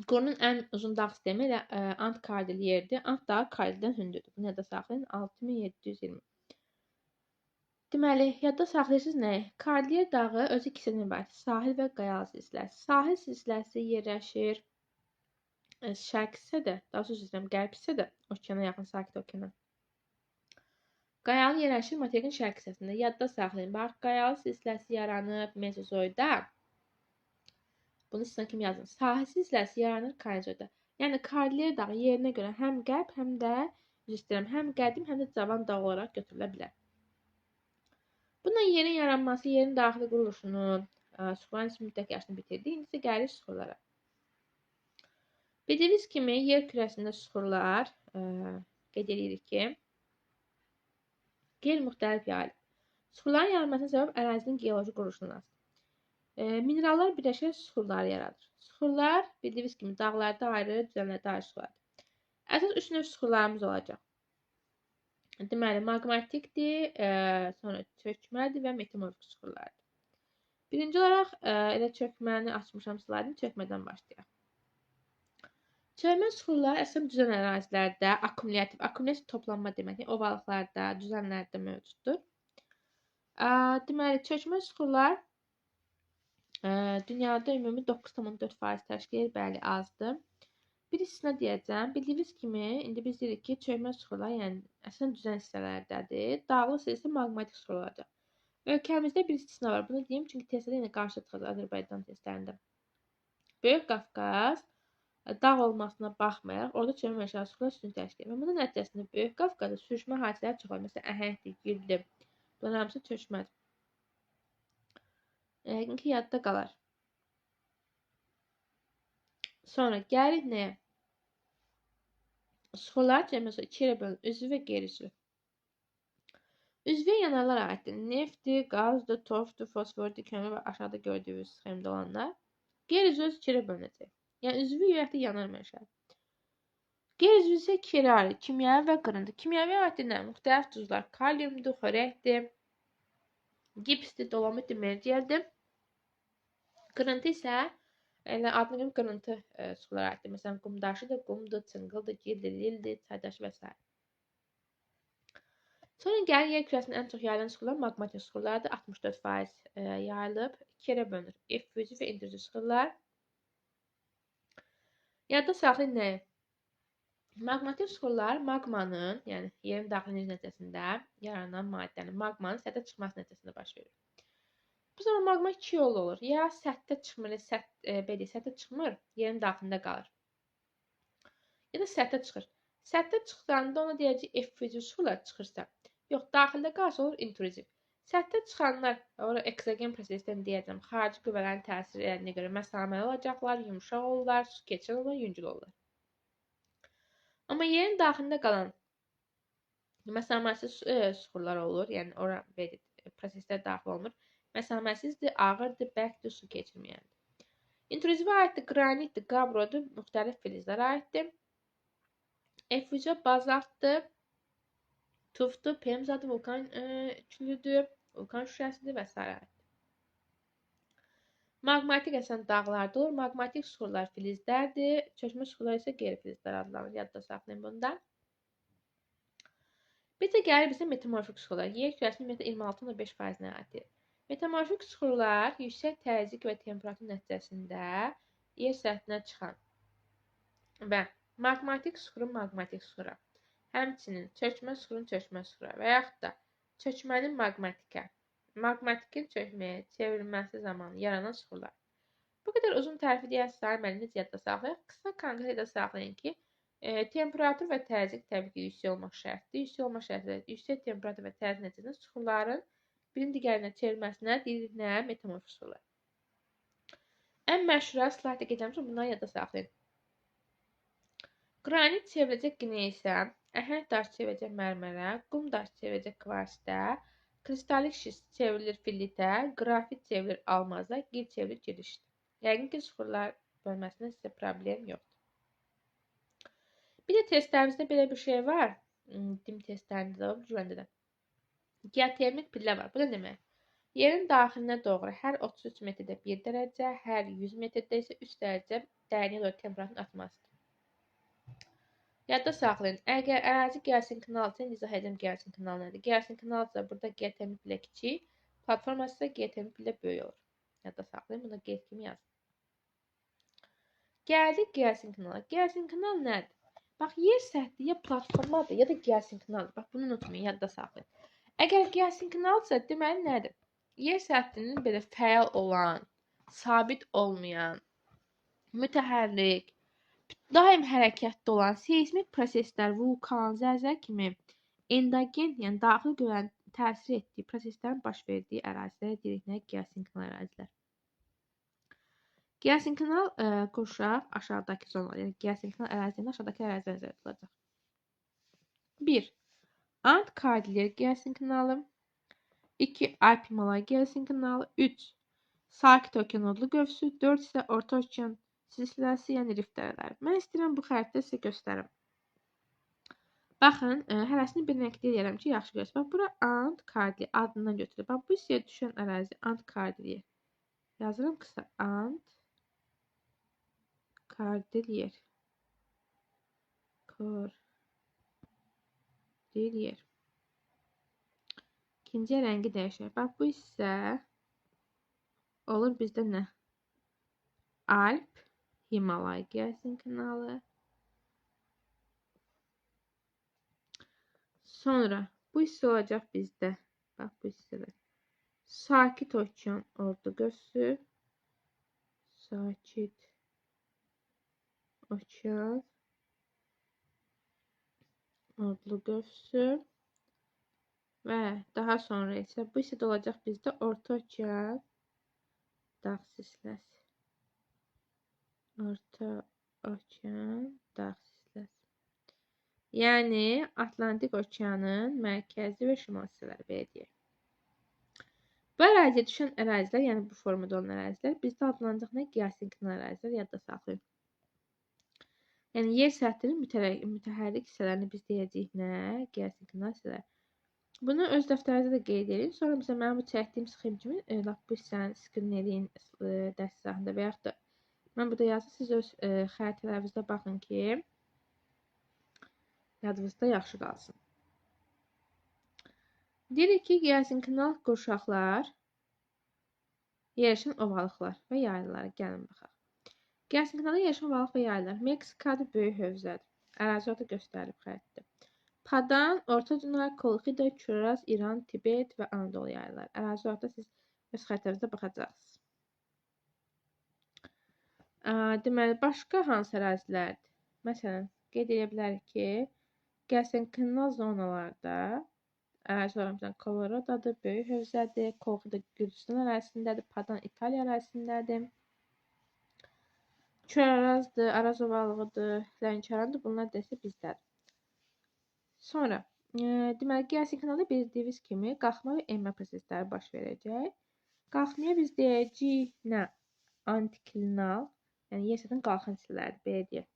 qurunun ən uzun dağ sistemi ilə Ant Kordilyerdir. Ant dağı Kordilyerdən hündürdür. Bunu yadda saxlayın. 6720. Deməli, yadda saxlayırsınız nə? Kordilyer dağı özü iki hissədən ibarət. Sahil və qayalı silsiləsi. Sahil silsiləsi yerləşir şərq hissədə, daha doğrusu istəyirəm, qərb hissədə, okeana yaxın, sakit okeana. Qayalı yerləşir materikin şərq hissəsində. Yadda saxlayın. Bax, qayalı silsiləsi yaranıb mezozoidda. Bunu sizə kimi yazın. Sahil silsiləsi yaranır kaynozoidda. Yəni Kordilyer dağı yerinə görə həm qərb, həm də həm qədim, həm də cavan dağ olaraq götürülə bilər. Bununla yerin yaranması, yerin daxili quruluşunu, suxuların nisbi müddət yaşını bitirdi. İndi isə gəlir suxurlara. Bildiyiniz kimi yer kürəsində suxurlar qeyd edirik ki, qeyri-müxtəlif yayılır. Suxurların yaranmasına səbəb ərazinin geoloji quruluşundan asılıdır. Minerallar birləşir, suxurları yaradır. Suxurlar bildiyiniz kimi dağlarda ayrı, düzənlərdə ayrı suxurlardır. Əsas 3 növ suxurlarımız olacaq. Deməli, maqmatikdir, sonra çökməlidir və metamorfik suxurlardır. Birinci olaraq elə çökməni açmışam slaydım, çökmədən başlayaq. Çökmə suxurları əsasən düzən ərazilərdə akkumulyativ toplanma deməkdir, ovalıqlarda, düzənlərdə mövcuddur. Deməli, çökmə suxurlar dünyada ümumi 9,4% təşkil edir, bəli, azdır. Bir istisna deyəcəm. Bildiyiniz kimi, indi biz deyirik ki, çökmə suxurlar, yəni əsasən düzən hissələrdədir. Dağlıq isə maqmatik suxur olacaq. Ölkəmizdə bir istisna var. Bunu deyim, çünki testlərdə yenə qarşı çıxacaq Azərbaycan testlərində. Böyük Qafqaz dağ olmasına baxmayaraq, orada çölməli aşağı sular üstün təşkil edir. Bunun nəticəsində Böyük Qafqazda sürüşmə hadisələri çox olur. Məsələn, əhəngdir, gildir. Bunlar hamısı çökmədir. Yəqin ki, yadda qalar. Sonra gəlirik nəyə? Sular cəmiyyətlə iki yerə bölünür. Üzvü və qeyri-üzvü. Üzvü yanarlar aiddir. Neftdir, qazdır, torfdur, fosfordur, kömür və aşağıda gördüyünüz sxemdə olanlar. Qeyri-üzvü iki yerə bölünəcək. Yəni üzvü ürəkdə yanar məşəl. Qeyri-üzvü isə iki yerə ayrılır. Kimyəvi və qırıntı. Kimyəvi aiddir müxtəlif duzlar. Kaliumdur, xörəkdir, gipsdir, dolomitdir, mercərdir. Qırıntı isə elə adına görə qırıntı sulara aiddir. Məsələn, qumdaşıdır, qumdur, çınqıldır, gildir, lildir, çaydaşı və s. Sonra gəlir yer kürəsində ən çox yayılan sular maqmatik sulardır. 64% yayılıb. İki yerə bölünür. Effüziv və intruziv sular. Yadda saxlayın nəyi? Maqmatik sular maqmanın, yəni yerin daxili enerji nəticəsində yaranan maddənin maqmanın səthə çıxması nəticəsində baş verir. Bu zaman maqma iki yollu olur. Ya səthə çıxmır, səthə çıxmır, yerin daxilində qalır. Ya da səthə çıxır. Səthə çıxanda ona deyəcək effüziv sular çıxırsa. Yox, daxildə qalsa olur intruziv. Səthə çıxanlar, ora eksogen prosesdən deyəcəm, xarici qüvvələrin təsirinə görə məsaməli olacaqlar, yumşaq olurlar, su keçən olurlar, yüngül olurlar. Amma yerin daxilində qalan məsaməsiz sular olur, yəni ora proseslər daxil olmur. Məsaməsizdir, ağırdır, bərkdir, su keçirməyəndir. İntruzivə aiddir, qranitdir, qabrodur, müxtəlif filizlərə aiddir. Effüzivə bazaltdır. Tuftur, pemzadır, vulkan külüdür, vulkan şüşəsidir və s. Maqmatik əsən dağlarda olur. Maqmatik sular filizlərdir. Çökmə sular isə qeyri-filizlər adlanır. Yadda saxlayın bunda. Bir də gəlir bizə metamorfik sular. Yer kürəsinin 26.5%-nə aiddir. Metamorfik sular yüksək təzyiq və temperatur nəticəsində yer səthinə çıxan və maqmatik suxurun maqmatik suxura. Həmçinin çökmə suxurun çökmə suxura və yaxud da çökmənin maqmatikin çökməyə çevrilməsi zamanı yaranan suxurlar. Bu qədər uzun tərif deyərsəm, necə yadda saxlayaq? Qısa konkret yadda saxlayın ki, temperatur və təzyiq təbii ki, yüksək olmaq şərtdir. Yüksək olmaq şərtdə yüksək temperatur və təzyiq nəticəsində suxurların birinin digərinə çevrilməsinə deyirik nə? Metamorfik suxurlar. Ən məşhur slayda keçəmişəm, bunları yadda saxlayın. Qranit çevriləcək qneysə, əhəng daş çevriləcək mərmərə, qum daş çevriləcək kvarsitə, kristalik şist çevrilir filitə, qrafit çevrilir almaza, gil çevrilir girişdə. Yəqin ki, suxurlar bölməsində sizə problem yoxdur. Bir də testlərimizdə belə bir şey var. Dim testlərində də var, güvəndə də. Geotermik pillə var. Bu da demək? Yerin daxilinə doğru hər 33 metrdə 1 dərəcə, hər 100 metrdə isə 3 dərəcə dərinliyə doğru temperaturun artmasıdır. Yadda saxlayın. Əgər ərazi Gərsin kanalsa, izah edəm Gərsin kanal nədir? Gərsin kanalsa burada geotermik pillə kiçik, platforması isə geotermik pillə böyük olur. Yadda saxlayın. Buna qeyd kimi yazın. Gəldik Gərsin kanala. Gərsin kanal nədir? Bax, yer səthi ya platformadır, ya da Gərsin kanaldır. Bax, bunu unutmayın, yadda saxlayın. Əgər Gərsin kanalsa, deməli nədir? Yer səthinin belə fəal olan, sabit olmayan, mütəhərrik, daim hərəkətdə olan seismik proseslər, vulkan, zəlzələ kimi endogen, yəni daxili qüvvələrin təsir etdiyi proseslərin baş verdiyi ərazilərə deyirik nə? Geosinklonal ərazilər. Geosinklonal qurşaq aşağıdakı zonalar, yəni geosinklonal ərazilərində aşağıdakı ərazilər nəzərdə tutulacaq. 1. Ant Kordilyer geosinklalı. 2. Alp-Himalay geosinklalı. 3. Sakit Okean odlu qövsü. 4 isə Orta Okean silsiləsi, yəni rift dərələri. Mən istəyirəm bu xəritdə sizə göstərim. Baxın, hərəsini bir rəngdə deyirəm ki, yaxşı görsün. Bax, bura Ant Kordilyer adından götürülür. Bax, bu hissəyə düşən ərazi Ant Kordilyer. Yazıram qısa. Ant Kordilyer. Kordilyer. İkinci rəngi dəyişir. Bax, bu hissə olur bizdə nə? Alp, Himalay geosinklalı. Sonra bu hissə olacaq bizdə. Bax, bu hissədə. Sakit Okean odlu qövsü. Sakit Okean adlı qövsü və daha sonra isə bu isə də olacaq bizdə Orta Okean dağ silsiləsi. Orta Okean dağ silsiləsi. Yəni Atlantik Okeanın mərkəzi və şimal hissələri belə deyək. Bu əraziyə düşən ərazilər, yəni bu formada olan ərazilər bizdə adlandırılır nə? Geosinklinal ərazilər, yadda saxlayın. Yəni yer səthinin mütəhərrik hissələrini biz deyəcəyik nə? Geosinklinal hissələr. Bunu öz dəftərinizdə də qeyd edin. Sonra bizə mənim bu çəkdiyim sxem kimi lap bu hissəni skrin edin dərs sahəsində və yaxud da mən burada yazdım, siz öz xəritələrinizdə baxın ki, yadınızda yaxşı qalsın. Deyirik ki, geosinklinal qurşaqlar yerləşən ovalıqlar və yaylalara gəlin baxaq. Geosinklinalda yerləşən ovalıq və yaylalar Meksikadır, böyük hövzədir. Ərazi orada göstərilib xəritdə. Padan, Orta Dunay, Kolxida, Küraz, İran, Tibet və Anadolu yaylaları. Ərazi orada siz öz xəritənizdə baxacaqsınız. Deməli, başqa hansı ərazilərdir? Məsələn, qeyd edə bilərik ki, geosinklinal zonalarda ərazi olaraq Colorado'dur, böyük hövzədir, Kolxida Gürcüstan ərazisindədir, Padan İtaliya ərazisindədir. Kürazdır, Araz ovalığıdır, Lənkərandır, bunlar desə bizdədir. Sonra, deməli, geosinklinalda bildiyiniz kimi qalxma və enmə prosesləri baş verəcək. Qalxmaya biz deyəcəyik nə? Antiklinal, yəni yer səthinin qalxan hissələridir, belə deyək.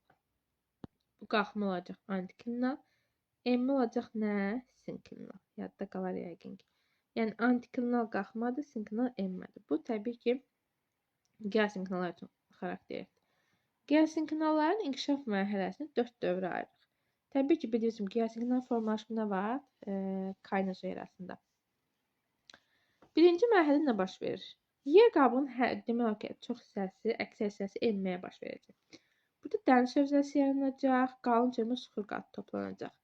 Bu qalxma olacaq antiklinal, enmə olacaq nə? Sinklinal. Yadda qalar yəqin ki. Yəni antiklinal qalxmadır, sinklinal enmədir. Bu təbii ki, geosinklinallar üçün xarakterlidir. Geosinklinalların inkişaf mərhələsini 4 dövrə ayırırıq. Təbii ki, bildiyiniz kimi geosinklinal formalaşma var? Kaynozo erasında. Birinci mərhələ nə baş verir? Yer qabının demək ki, çox hissəsi, əksər hissəsi enməyə baş verəcək. Burada dəniz hövzəsi yaranacaq, qalın cırmı suxur qatı toplanacaq.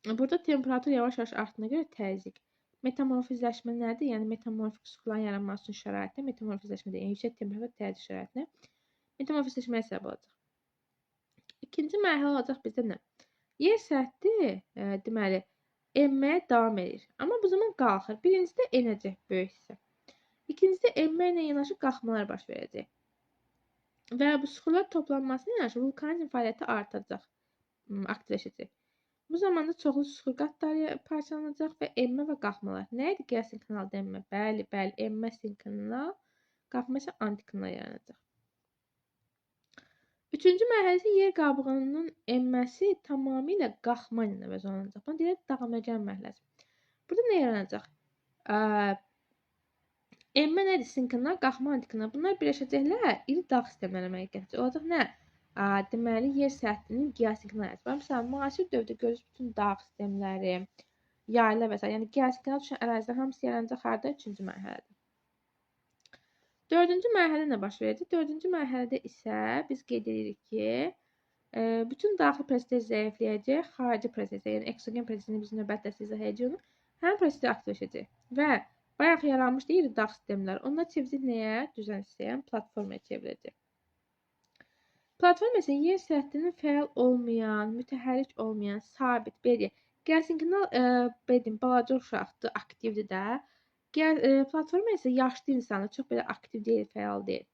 Burada temperatur yavaş-yavaş artdığına görə təzyiq. Metamorfizləşmə nədir? Yəni metamorfik suxurların yaranması üçün şəraitdə metamorfizləşmə deyil, yüksək temperatur təzyiq şəraitində metamorfizləşməyə səbəb olacaq. İkinci mərhələ olacaq bizdə nə? Yer səthi, deməli, enməyə davam edir. Amma bu zaman qalxır. Birincidə enəcək böyük hissə. İkincidə enmə ilə yanaşı qalxmalar baş verəcək. Və bu suxurlar toplanmasına yanaşı vulkanizm fəaliyyəti artacaq, aktivləşəcək. Bu zamanda çoxlu suxur qatları parçalanacaq və enmə və qalxmalar. Nə idi geosinklinalda enmə? Bəli, enmə sinklinal, qalxma isə antiklinal yaranacaq. Üçüncü mərhələ isə yer qabığının enməsi tamamilə qalxma ilə əvəzolunacaq. Bunu deyək dağılmacan mərhələsi. Burada nə yaranacaq? Enmə nədir? Sinklinal, qalxma antiklinal. Bunlar birləşəcəklər, iri dağ sistemləri əmələ gətirəcək. Olacaq nə? Deməli, yer səthinin geosinklinal ərazi. Məsələn, müasir dövrdə görürüz bütün dağ sistemləri, yayla və s. Yəni geosinklinal düşən ərazilər hamısı yaranacaq harda? Üçüncü mərhələdə. Dördüncü mərhələ nə baş verəcək? Dördüncü mərhələdə isə biz qeyd edirik ki, bütün daxili proseslər zəifləyəcək, xarici proseslər, yəni eksogen prosesini biz növbətdə izah edəcəyik onu, həmin proseslər aktivləşəcək və bayaq yaranmışdı iri dağ sistemləri. Onlar çevriləcək nəyə? Düzən hissəyə, platformaya çevriləcək. Platforma isə yer səthinin fəal olmayan, mütəhərrik olmayan, sabit, belə deyək, geosinklinal, belə deyim, balaca uşaqdır, aktivdir də. Platforma isə yaşlı insanlar, çox belə aktiv deyil, fəal deyil.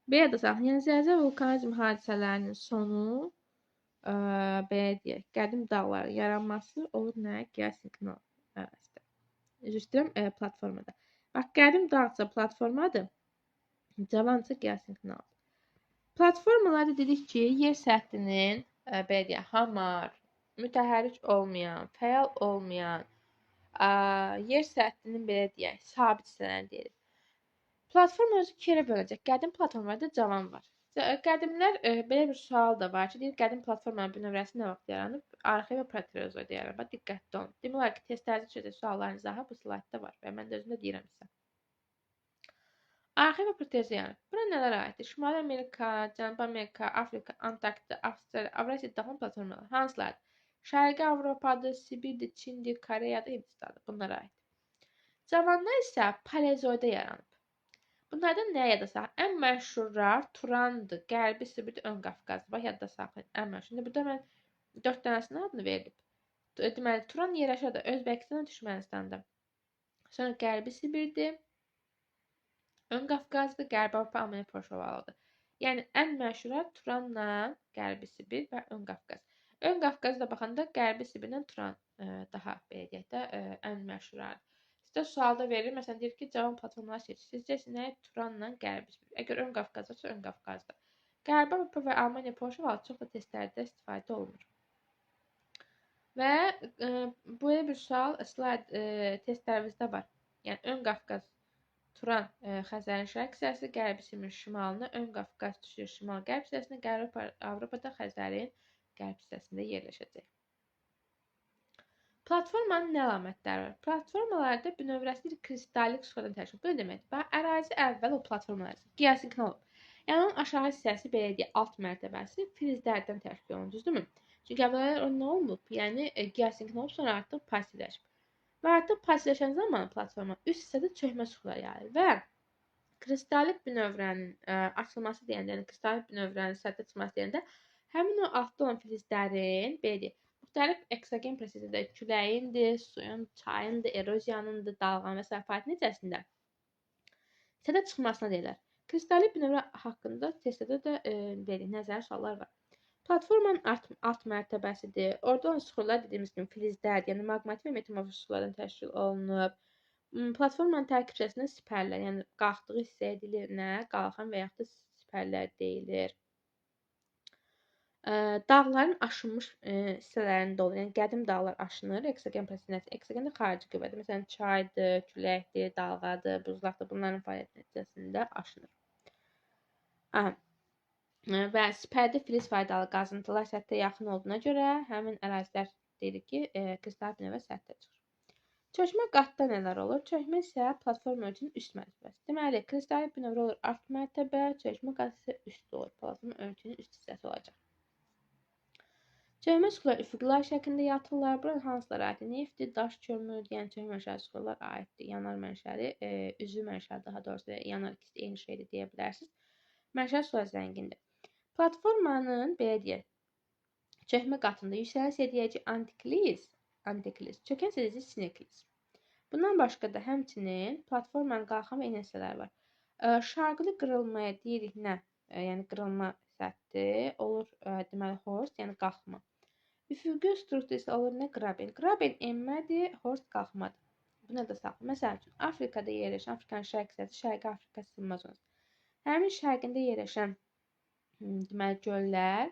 Belə desək, yəni zəlzələ vulkanizm hadisələrinin sonu, belə deyək, qədim dağların yaranması olur nə? Geosinklinal ərazidə. Üzr istəyirəm, platformada. Bax, qədim dağsa platformadır, cavansa geosinklinaldır. Platformalarda dedik ki, yer səthinin, belə deyək, hamar, mütəhərrik olmayan, fəal olmayan, yer səthinin belə deyək, sabit hissələrini deyirik. Platforma özü iki yerə bölünəcək. Qədim platformalarda cavan var. Qədimlər belə bir sual da var ki, deyir qədim platformanın bünövrəsi nə vaxt yaranıb? Arxev və proterozoyda yaranıb. Diqqətli olun. Demək olar ki, testlərdə çözəcək sualların izahı bu slaydda var və mən də özümdə deyirəm sizə. Arxev və proterozoy yaranıb. Bura nələr aiddir? Şimali Amerika, Cənubi Amerika, Afrika, Antarktida, Avstraliya, Avrasiya daxil platformalar hansılardır? Şərqi Avropadır, Sibirdir, Çindir, Koreyadır, Hindistandır. Bunlara aiddir. Cavanlar isə paleozoyda yaranıb. Bunlardan nəyə yada saxlayın? Ən məşhurlar Turandır, Qərbi Sibirdir, Ön Qafqazdır. Bax, yadda saxlayın. Ən məşhur. İndi burada mən 4 dənəsinin adını verdim. Deməli, Turan yerləşədə Özbəkistan, Türkmənistanda. Sonra Qərbi Sibirdir, Ön Qafqazdır, Qərbi Avropa, Almaniya, Polşa ovalıdır. Yəni ən məşhurlar Turanla Qərbi Sibir və Ön Qafqaz. Ön Qafqazda baxanda Qərbi Sibirlə Turan daha belə deyək də ən məşhurlardır. Sizə sualda verir, məsələn deyir ki, cavan platformaları seçin. Sizcə nə Turanla Qərbi Sibir? Əgər Ön Qafqazdasa Ön Qafqazda. Qərbi Avropa və Almaniya, Polşa ovalı çox da testlərdə istifadə olunur. Və böyle bir sual slayd testlərimizdə var. Yəni Ön Qafqaz Turan Xəzərin şərq hissəsi, Qərbi Sibirin şimalına, Ön Qafqaz düşür şimal-qərb hissəsinə, Qərbi Avropada Xəzərin qərb hissəsində yerləşəcək. Platformanın nə əlamətləri var? Platformalarda bünövrəsi kristallik suxadan təşkil. Bu nə deməkdir? Bax, ərazi əvvəl o platformalar geosinkron olub. Yəni onun aşağı hissəsi belə deyək, alt mərtəbəsi filizlərdən təşkil olunur, düzdürmü? Çünki əvvəllər o nə olub? Yəni geosinkron olub, sonra artıq passivləşib. Və artıq passivləşən zaman platforma üst hissədə çökmə suxlar yayılır və kristallik bünövrənin açılması deyəndə, yəni kristallik bünövrənin səthə çıxması deyəndə həmin o altda olan filizlərin belə deyək, müxtəlif eksogen prosesdə küləyindir, suyun, çayındır, eroziyanındır, dalğanın və s. fəaliyyəti nəticəsində səthə çıxmasına deyirlər. Kristallik bünövrə haqqında testdə də belə nəzəri suallar var. Platformanın alt mərtəbəsidir. Orada olan suxurlar dediyimiz kimi filizlər, yəni maqmatik və metamorfoz suxurlardan təşkil olunub. Platformanın tərkib hissəsinə sipərlər, yəni qalxdığı hissə edilir nə? Qalxan və yaxud da sipərlər deyilir. Dağların aşınmış hissələrində olur. Yəni qədim dağlar aşınır, eksogen prosesi nəticəsində. Eksogen də xarici qüvvədir. Məsələn, çaydır, küləkdir, dalğadır, buzlaqdır. Bunların fəaliyyəti nəticəsində aşınır. Və sipərdə filiz faydalı qazıntılar səthə yaxın olduğuna görə həmin ərazilər deyirik ki, kristal bünövrə səthə çıxır. Çökmə qatda nələr olur? Çökmə isə platforma örtüsünün üst mərtəbəsi. Deməli, kristal bünövrə olur alt mərtəbə, çökmə qat isə üst olur. Platforma örtüsünün üst hissəsi olacaq. Çökmə suxurlar üfüqlər şəklində yatırlar. Buranın hansılara aiddir? Neftdir, daş kömür, yəni çökmə mənşəli suxurlar aiddir. Yanar mənşəli, üzvü mənşəli daha doğrusu yanar ikisi eyni şeydir deyə bilərsiniz. Mənşəli suxurlar zəngindir. Platformanın belə deyək, çökmə qatında yüksələn səviyyəci antikliz, çökən səviyyəci sinekliz. Bundan başqa da həmçinin platformanın qalxan və enən hissələri var. Şarqılı qırılmaya deyirik nə? Yəni qırılma səthi olur, deməli horst, yəni qalxma. Üfüqi struktur isə olur nə? Graben. Graben enmədir, horst qalxmadır. Buna da saxlayın. Məsəl üçün Afrikada yerləşən, Afrikanın şərq hissəsi, Şərqi Afrika sınma zonası. Həmin şərqində yerləşən deməli göllər,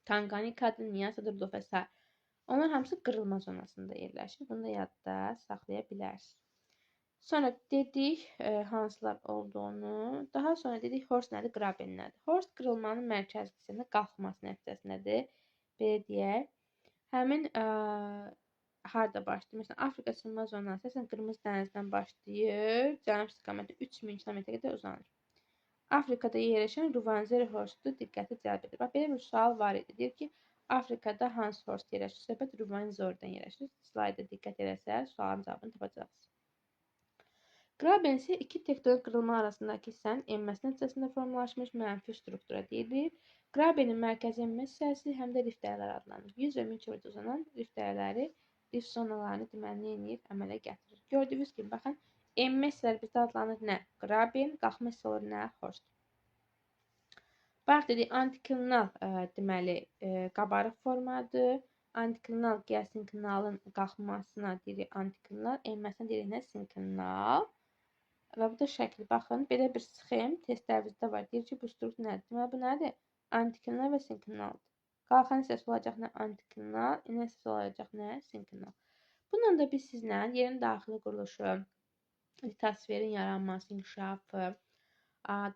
Tanganikadır, Nyasadır, Rudolf və s. Onlar hamısı qırılma zonasında yerləşir. Bunu da yadda saxlaya bilərsiniz. Sonra dedik hansılar olduğunu. Daha sonra dedik horst nədir, graben nədir? Horst qırılmanın mərkəzi hissəsində qalxması nəticəsindədir. Belə deyək. Həmin harda başlayır? Məsələn, Afrika sınma zonası əsasən Qırmızı dənizdən başlayır, cənub istiqamətdə 3000 km qədər uzanır. Afrikada yerləşən Ruvanzeri horstu diqqəti cəlb edir. Bax, belə bir sual var idi. Deyir ki, Afrikada hansı horst yerləşir? Söhbət Ruvanzeridən yerləşir. Slayda diqqət edərsəz, sualın cavabını tapacaqsınız. Graben isə iki tektonik qırılma arasındakı hissənin enməsi nəticəsində formalaşmış mənfi struktura deyilir. Grabenin mərkəzi enmə hissəsi həm də rift dəyərləri adlanır. 100 və 1000 km uzanan rift dəyərləri rift zonalarını deməli eləyir, əmələ gətirir. Gördüyünüz kimi, baxın, enmə hissələri bizdə adlanır nə? Graben, qalxma hissə olur nə? Horst. Bax, dedik, antiklinal deməli qabarıq formadır. Antiklinal geosinklinalın qalxmasına deyirik antiklinal, enməsinə deyirik nə? Sinklinal. Və bu da şəkli, baxın, belə bir sxem testlərimizdə var. Deyir ki, bu struktur nədir? Deməli, bu nədir? Antiklinal və sinklinaldır. Qalxan hissəsi olacaq nə? Antiklinal, enə hissəsi olacaq nə? Sinklinal. Bununla da biz sizlə yerin daxili quruluşu, litosferin yaranması, inkişafı,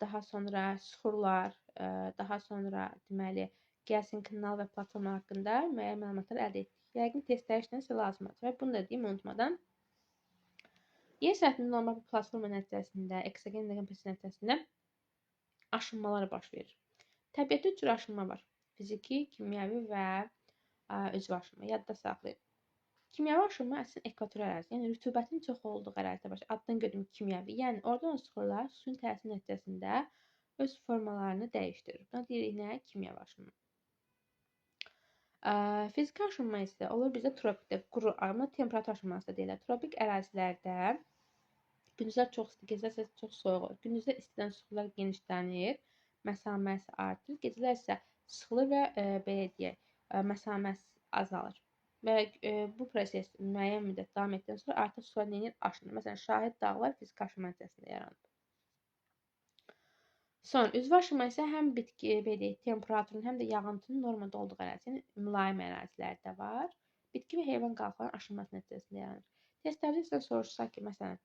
daha sonra suxurlar, daha sonra deməli geosinklinal və platforma haqqında müəyyən məlumatlar əldə etdik. Yəqin testlər işlə sizə lazımdır. Və bunu da deyim unutmadan. Yer səthinin normal bir platforma nəticəsində, eksogen prosesi nəticəsində aşınmalar baş verir. Təbiətdə üç cür aşınma var. Fiziki, kimyəvi və üzvü aşınma. Yadda saxlayın. Kimyəvi aşınma əslində ekvator ərazisi, yəni rütubətin çox olduğu ərazidə baş. Addan gördüyüm kimyəvi, yəni oradan sıxırlar suyun təsiri nəticəsində öz formalarını dəyişdirir. Buna deyirik nə? Kimyəvi aşınma. Fiziki aşınma isə olur bizdə tropikdə quru, amma temperatur aşınması da deyirlər. Tropik ərazilərdə gündüzlər çox isti, gecələr isə çox soyuq olur. Gündüzlər istidən sular genişlənir, məsaməsi artır. Gecələr isə sıxılır və belə deyək, məsaməsi azalır. Və bu proses müəyyən müddət davam etdikdən sonra artıq sular neyinir? Aşınır. Məsələn, şahid dağlar fiziki aşınma nəticəsində yaranır. Son, üzvü aşınma isə həm bitki, belə deyək, temperaturun, həm də yağıntının normada olduğu ərazi, yəni mülayim ərazilərdə var. Bitki və heyvan qalxaların aşınması nəticəsində yaranır. Testlərdə sizə soruşsaq ki, məsələn,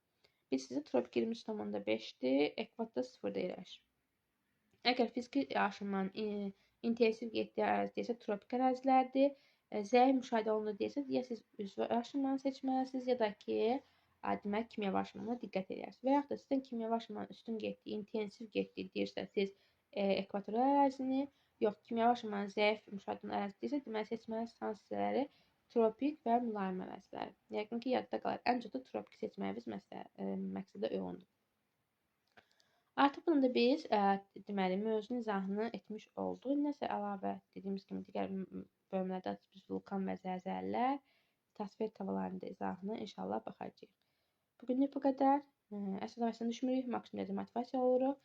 biz sizə tropik 23,5-dir, ekvatorda 0-da yerləşir. Əgər fiziki aşınmanın intensiv getdiyi ərazi deyilsə, tropik ərazilərdir. Zəif müşahidə olunur deyilsə, ya siz üzvü aşınmanı seçməlisiniz, ya da ki, demək, kimyəvi aşınmana diqqət edərsiniz. Və yaxud da sizdən kimyəvi aşınmanın üstün getdiyi, intensiv getdiyi deyirsə, siz ekvator ərazini, yox, kimyəvi aşınmanın zəif müşahidə olunan ərazi deyirsə, deməli seçməlisiniz hansıları? Tropik və mülayim ərazilər. Yəqin ki, yadda qalar. Ən çox da tropik seçməyimiz məqsədə uyğundur. Artıq bunu da biz deməli mövzunun izahını etmiş olduq. Nəsə əlavə dediyimiz kimi digər bölümlərdə biz vulkan və zəlzələlər, tasvir tavalarının da izahına inşallah baxacağıq. Bugünlük bu qədər. Əsas düşmürük, maksimum dərəcədə motivasiya oluruq.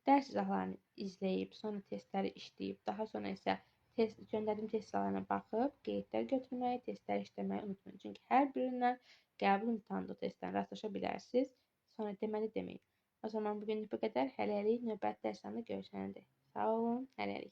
Dərs izahlarını izləyib, sonra testləri işləyib, daha sonra isə göndərdiyim test izahlarına baxıb, qeydlər götürməyi, testləri işləməyi unutmayın. Çünki hər birindən qəbul imtahanında testdən rastlaşa bilərsiniz. Sonra deməli deməyin. O zaman bugünlük bu qədər. Hələlik növbəti dərslərdə görüşənədək. Sağ olun, hələlik.